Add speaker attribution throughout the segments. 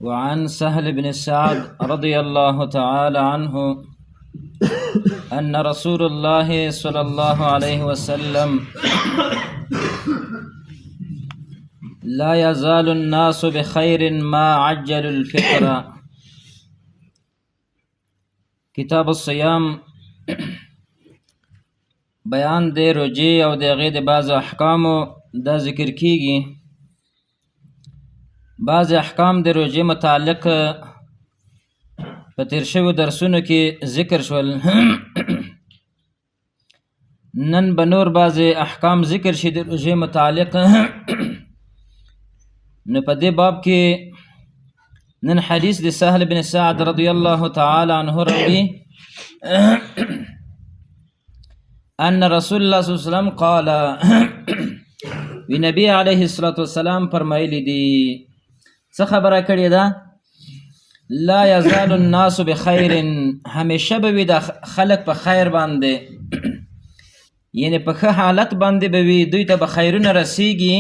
Speaker 1: وعن سهل بن سعد رضي الله تعالى عنه أن رسول الله صلى الله عليه وسلم لا يزال الناس بخير ما عجل الفطر. کتاب الصيام بیان د روجې او د هغې د بعضو احکامو دا ذکر کیږي. بعض احکام د روجې متعلق په تیر شویو درسونو کې ذکر شول. نن به نور بعض احکام ذکر شي د روجې متعلق. نو په دې باب کې نن حدیث د سهل بن سعد رضی الله تعالی عنه راوړي ان رسول الله صلی الله علیه وسلم قال وی نبی علیه الصلاة والسلام فرمایلی دي څه خبره کړې ده؟ لا یزال الناس بخیر، همیشه به وي د خلق په خیر باندې، یعنی په ښه حالت باندې به وي، دوی ته به خیرونه رسیږي.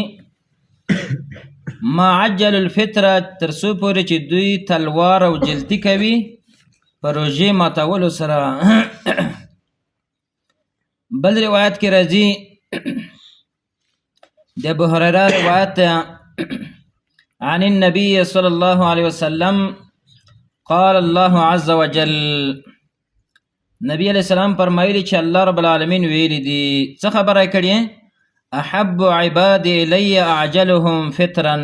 Speaker 1: ما عجل الفطره، تر څو پورې چې دوی تلوار او جلدي کوي په روژې ماتولو سره. بل روایت کې راځي د ابو هريره روایت عن النبي صلى الله عليه وسلم قال الله عز وجل، نبی علیہ السلام فرمایلی چې الله رب العالمین ویلی دي څه خبره کړې؟ احب عباد الی اعجلهم فطرا،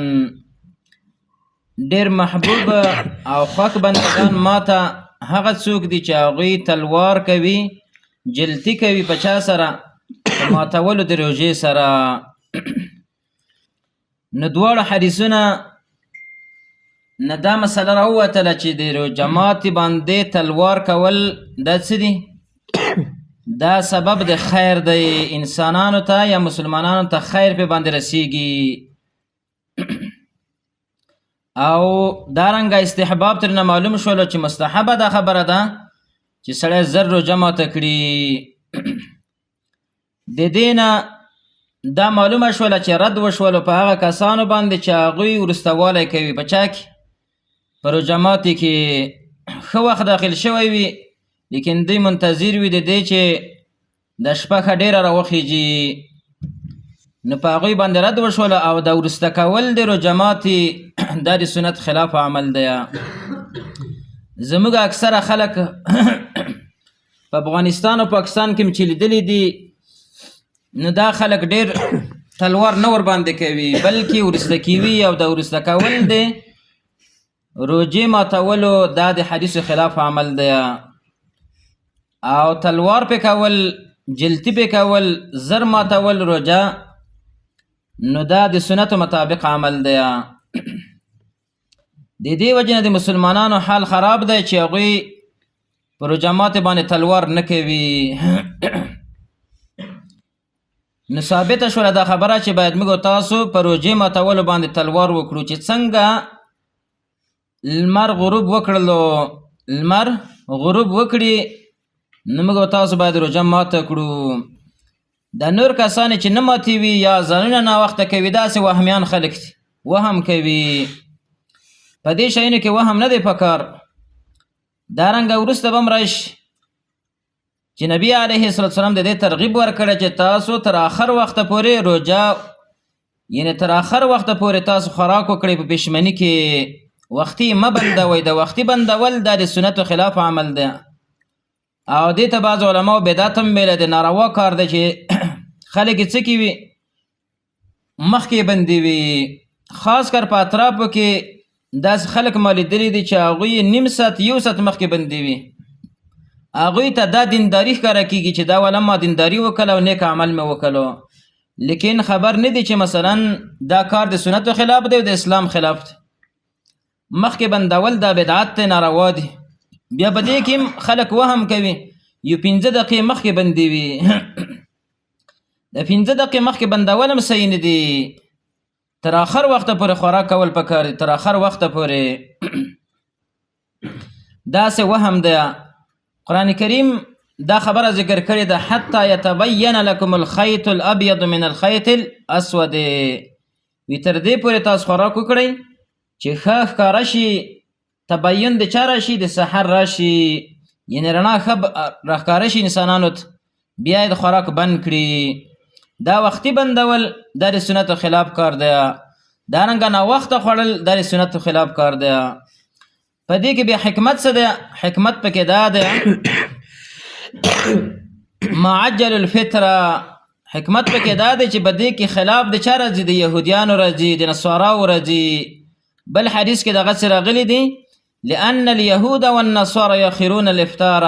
Speaker 1: ډیر محبوب او خوښ بندگان ماته هغه څوک دي چې هغوی تلوار کوي، جلتی کوي په چا سره؟ په ماتولو د روژې سره. نو دواړه حدیثونه نه دا مسله راووتله چې د جماعت باندې تلوار کول دا څه دي؟ دا سبب د خیر دی، انسانانو ته یا مسلمانانو ته خیر په باندې رسیږي. او دارنګه استحباب ترنه معلوم شولو چې مستحبه دا خبره ده چې سړی زر روژه ماته کړي. د دې نه دا معلومه شوله چې رد وشولو په هغه کسانو باندې چې هغوی وروستوالی کوي په چا کې؟ په روژه ماتي کې ښه وخت داخل شوی وي، لیکن دوی منتظر وي د دې چې د شپه ښه ډېره راوخیږي. نو په هغوی باندې رد وشوله او د وروسته کول د روژه ماتي دا د سنت خلاف عمل دی. زموږ اکثره خلک په افغانستان او پاکستان کې چې لیدلی دي، نو دا خلک ډېر تلوار نه ورباندې کوي، بلکې وروسته کوي. او د وروسته کول دی روجې ماتولو دا د حدیثو خلاف عمل دی. او تلوار پې کول، جلتی پې کول، زر ماتول روجه، نو دا د سنتو مطابق عمل دی. د دې وجې نه د مسلمانانو حال خراب دی چې هغوی په روژه ماتې باندې تلوار نه کوي. نو ثابته شوله دا خبره چې باید موږ تاسو په روژې ماتولو باندې تلوار وکړو چې څنګه لمر غروب وکړلو، لمر غروب وکړي، نو موږ تاسو باید روژه ماته کړو. دا نور کسان چې نه ماتي وي یا ځانونه ناوخته کوي، داسې وهمیان خلک دي، وهم کوي. په دې شیانو کې وهم نه دی پکار. دارنګه وروسته به هم راشي چې نبی علیه السلام د دې ترغیب ورکړی چې تاسو تر آخر وخته پورې روژه، یعنی تر آخر وخته پورې تاسو خوراک وکړئ په پښمني کې، وختي مه بندوئ. د وختي بندول دا د سنتو خلاف عمل دی. او دې ته بعض علماو بدعت هم ویلی دی، ناروا کار دی چې خلک یې څه کوي؟ مخکې بندي وي. خاص کر په اطرافو کې داسې خلک ما لیدلي دي چې هغوی نیم ساعت یو ساعت مخکې بندي وي. هغوی ته دا دینداري ښکاره کېږي چې دا والا ما دینداري وکړه او نیک عمل مې وکړو، لیکن خبر نه دی چې مثلا دا کار د سنتو خلاف دی او د اسلام خلاف دی. مخکې بندول دا بدعت دی، ناروا دی. بیا په دې کې خلک وهم کوي یو 15 دقیقې مخکې بندي وي. د 15 دقیقې مخکې بندول هم صحیح نه دي. تر آخر وخته پورې خوراک کول پکار دي، تر آخر وخته پورې. داسې وهم دی. قرآن کریم دا خبره ذکر کړې ده، حتی یتبین لکم الخیط الابیض من الخیط الاسود، وی تر دې پورې تاسو خوراک وکړئ چې ښه ښکاره شي تبین د چا راشي د سحر راشي یعنی رڼا ښه راښکاره شي انسانانو ته بیا یې د خوراک بند کړي دا وختي بندول دا د سنتو خلاف کار دی دارنګه ناوخته خوړل دا د سنتو خلاف کار دی په دې کې بیا حکمت څه دی حکمت پکې دا دی معجل الفطره حکمت پکې دا دی چې په دې کې خلاف د چا راځي د یهودیانو راځي د نصاراو راځي بل حدیث کې دغه څه راغلی دی لأن اليهود والنصارى يخرون الافطار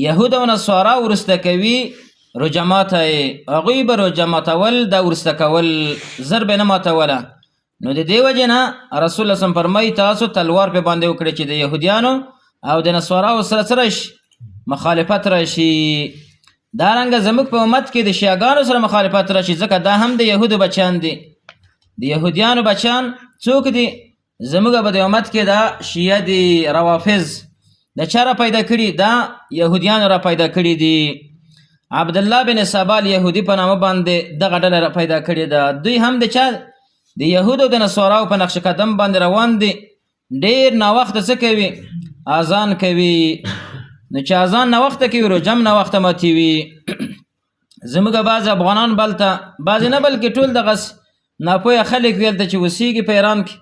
Speaker 1: يهود و نصارا ورسته کوي روژه ماتی هغوی به روژه ماتول دا ورسته کول زر به نه ماتوله نو د دې وجې نه رسول الله صلی فرمایي تاسو تلوار په باندې وکړئ چې د یهودیانو او د نصاراو سره څه راشي مخالفت راشي دارنګه زموږ په امت کې د شیعګانو سره مخالفت راشي ځکه دا هم د یهودو بچیان دي د یهودیانو بچیان څوک دي زموږ په د امت کې دا شیعه دي روافض د چا را پیدا کړي دا یهودیانو را پیدا کړي دي عبدالله بن سبال یهودي په نامه باندې دغه ډله را پیدا کړې ده دوی هم د چا د یهودو د نصاراو په نقش قدم باندې روان دي ډېر ناوخته څه کوي اذان کوي نو چې اذان ناوخته کوي روژه هم ناوخته ماتوي زموږ بعض افغانان بلته بعضې نه بلکې ټول دغس ناپوهه خلک ویل ته چې اوسیږي په ایران کې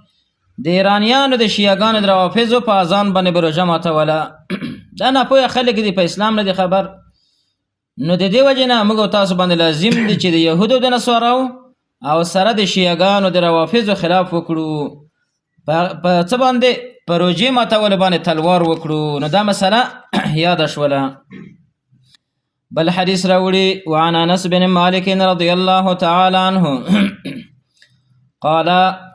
Speaker 1: د ایرانیانو د شیعګانو د روافضو په اذان باندې به روژه ماتوله دا ناپوهه خلک دي په اسلام نه دي خبر نو د دې وجې نه موږ تاسو باندې لازم دي چې د یهودو د نصاراو او سره د شیعګانو د روافضو خلاف وکړو په څه باندې په روژې ماتولو باندې تلوار وکړو نو دا مسله یاده شوله بل حدیث راوړي وعن انس بن مالک رضی الله تعالی عنه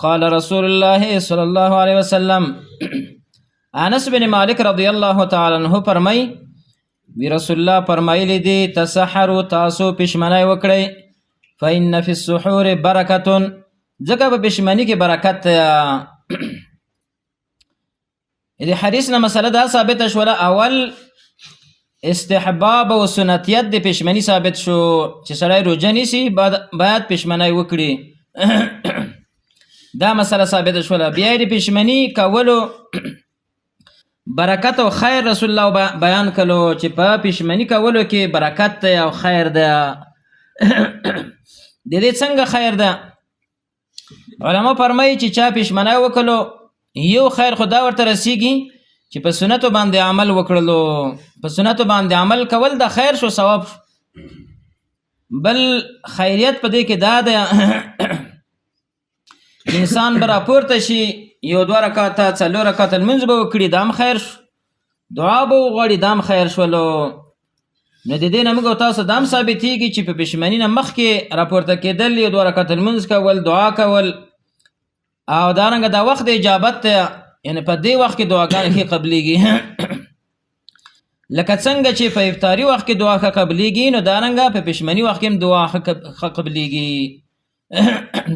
Speaker 1: قال رسول الله صلی الله علیه وسلم انس بن مالک رضی الله تعالی عنه فرمای وی رسول الله فرمایلی دی تسحروا تاسو پښمنای وکړئ فإن في السحور برکة ځکه په پښمنی کې برکت دې حدیث نه مسله دا ثابت شوله اول استحباب او سنتیت د پښمنی ثابت شو چې سړی روژه نیسي باید پښمنای وکړي دا مسله ثابت شوله بیا د پښمنی کولو برکت او خیر رسول الله بیان کړو چې په پښمنی کولو کې برکت او خیر ده د دې څنګه خیر ده علما فرمایي چې چا پښمنای وکړو یو خیر خدا ورته رسیږي چې په سنتو باندې عمل وکړلو په سنتو باندې عمل کول د خیر شو ثواب بل خیریت په دې کې دا ده انسان برا پورته شي یو دوه رکعاته څلور رکعاته لمونځ به وکړي دام خیر شو دعا به وغواړي دام خیر شولو نو د دې نه موږ تاسو دام ثابتېږي چې په پښمني نه مخکې راپورته کېدل یو دوه رکعاته لمونځ کول دعا کول او دارنګه دا وخت د اجابت ته یعنی په دې وخت کې دعاګانې ښې قبلېږي لکه څنګه چې په افطاري وخت کې دعا ښه قبلېږي نو دارنګه په پښمني وخت کې هم دعا ښه قبلېږي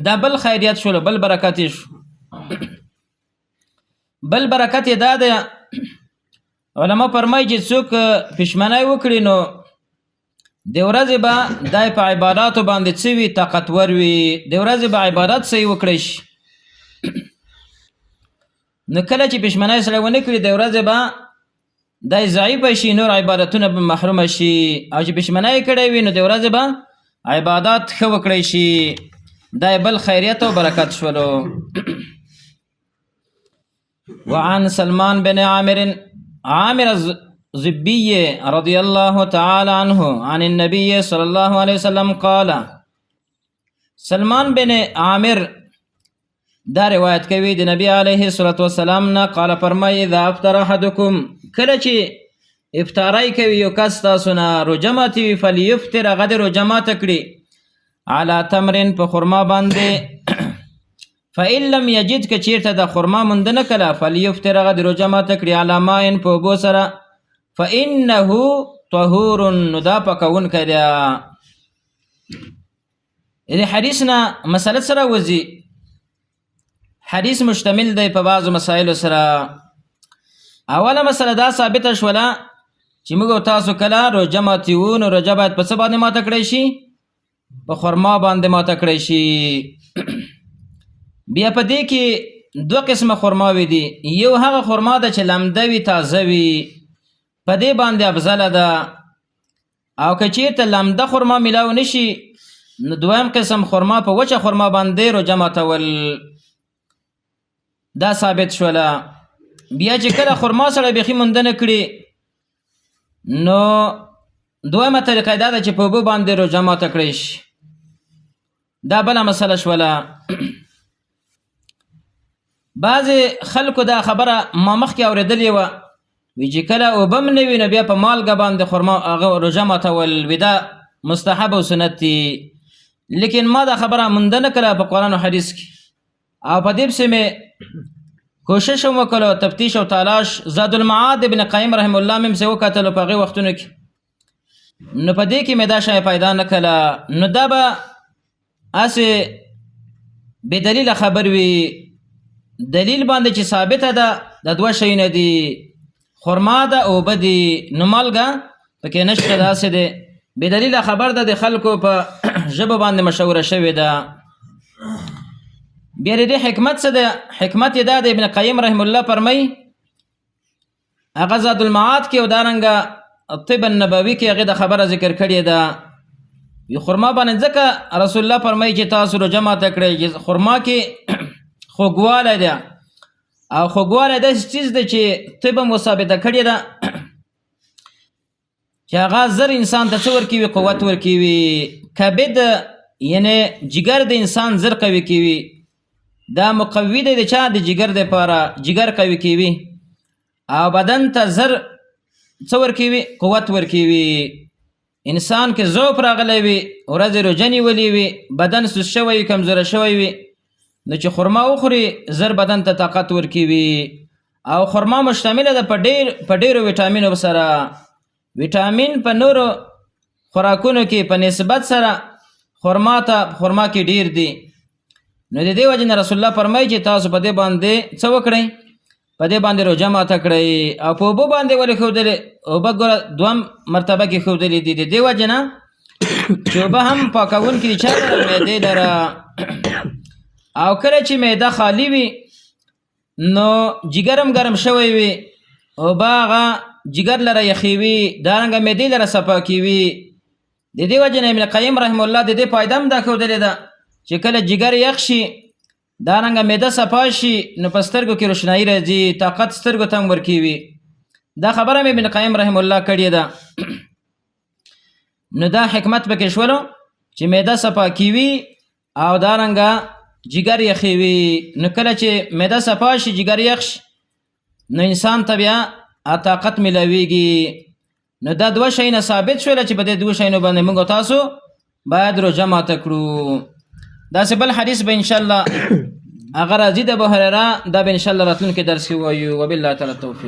Speaker 1: دا بل خیریت شو بل برکت شو بل برکت یې دا ده علما فرمایي چې څوک پښمنۍ وکړي نو د ورځې به دای په عباداتو باندې څه وي طاقتور وي د ورځې به عبادت صحیح وکړی شي نو کله چې پښمنۍ سړی ونه کړي د ورځې به دای ضعیفه شي نور عبادتونه به محرومه شي او چې پښمنۍ کړی وي نو د ورځې به عبادات ښه وکړی شي دای بل خیریت او برکت شولو وعن سلمان بن عامر الزبي رضي الله تعالى عنه عن النبي صلى الله عليه وسلم قال سلمان بن عامر دا روایت کوي د نبی علیه الصلاة والسلام نه قال فرمای اذا افطر احدكم کله چې افطاری کوي یو کس تاسو نه روژه ماتي وي فلیفطر غد روژه ماته کړي على تمرن په خرما باندې فإن لم يجد که چیرته د خرما مونږ نه کله فلیفطر غد روژه ماته کړي على ماء په اوبو سره فإنه طهور نو دا پکوونکی دی د حدیث نه مسله سره وځي حدیث مشتمل دی په بعضو مسایلو سره اوله مسله دا ثابته شوله چې موږ تاسو کله روژه ماتیو نو روژه باید په څه باندې ماته کړی شي په خرما باندې ماته کړی شي بیا په دې کې دوه قسمه خرماوي دي. یو هغه خرما ده چې لمده وي تازه وي، په دې باندې افضله ده. او که چیرته لمده خرما میلاو نشي نو دویم قسم خرما په وچه خرما باندې روژه ماتول، دا ثابت شوله. بیا چې کله خرما سره بیخي موندنه کړي نو دویمه طریقه دا ده چې په اوبو باندې روژه ماته کړی شي. دا بله مسله شوله. بعضې خلکو دا خبره ما مخکې اورېدلې وه، وی چې کله اوبه هم نه وي نو بیا په مالګه باندې خرما هغه روژه ماتول، وی دا مستحب او سنت دي. لیکن ما دا خبره مونده نه کړه په قرآن او حدیث کې، او په دې پسې مې کوشش هم وکړو، تفتیش او تلاش. زاد المعاد ابن قیم رحم الله مې پسې وکتلو په هغې وختونو کې، نو په دې کې مې دا شی پیدا نه کړله. نو دا به هسې بې دلیله خبر وي. دلیل باندې چې ثابته ده د دوه شیونه دي، خرما ده او اوبه دي، نو مالګه پکې نشته. داسې دی بې دلیله خبر ده، د خلکو په ژبه باندې مشهوره شوې ده. بیا د دې حکمت څه ده؟ حکمت یې دا د ابن قیم رحم الله فرمایي، هغه زاد المعاد کې او دارنګه طب النبوي کې هغې د خبره ذکر کړې ده. یو خرما باندې ځکه رسول الله فرمایي چې تاسو روژه ماته کړئ چې خرما کې خوږوالی ده، او خوږوالی داسې چیز ده چې طب هم ثابته کړې ده چې هغه زر انسان ته څه ورکوي؟ قوت ورکوي. کبد یعنې جگر د انسان زر قوي کوي، دا مقوي دی د چا؟ د جگر دپاره، جگر قوي کوي. او بدن ته زر څه ورکوي؟ قوت ورکوي. انسان کې ضعف راغلی وي، ورځې روژه نیولې وي، بدن سست شوی وي، کمزوره شوی وي، نو چې خرما وخوري زر بدن ته طاقت ورکوي. او خرما مشتمله ده په ډېرو ویټامینو سره. ویټامین په نورو خوراکونو کې په نسبت سره خرما کې ډېر دي. نو د دې وجې نه رسول الله فرمایي چې تاسو په دې باندې څه وکړئ؟ په دې باندې روژه ماته کړئ. او په اوبو باندې ولې ښودلې؟ اوبه ګوره دوهم مرتبه کې ښودلې دي. د دې وجې نه چې اوبه هم پاکوونکي دي چا لره؟ معدې لره. او کله چې معده خالی وي نو جگر هم ګرم شوی وي، اوبه هغه جگر لره یخوي، دارنګه معدې لره صفا کوي. د دې وجې نه ابن قیم رحم الله د دې فایده هم دا ښودلې ده چې کله جگر یخ شي، دارنګه معده صفا شي، نو په سترګو کې روشنایي راځي، طاقت سترګو ته هم ورکوي. دا خبره مې ابن قیم رحم الله کړې ده. نو دا حکمت پکې شولو چې معده صفا کوي او دارنګه جگر یخوي. نو کله چې معده صفا شي، جگر یخ شي، نو انسان ته بیا طاقت میلاویږي. نو دا دوه شیونه ثابت شوله چې په دې دوه شیونو باندې موږ تاسو باید روژه ماته کړو. داسې بل حدیث به انشاءالله هغه راځي د ابو هریره، دا به انشاءالله راتلونکي درس کې وایو. وبالله تعالی التوفیق.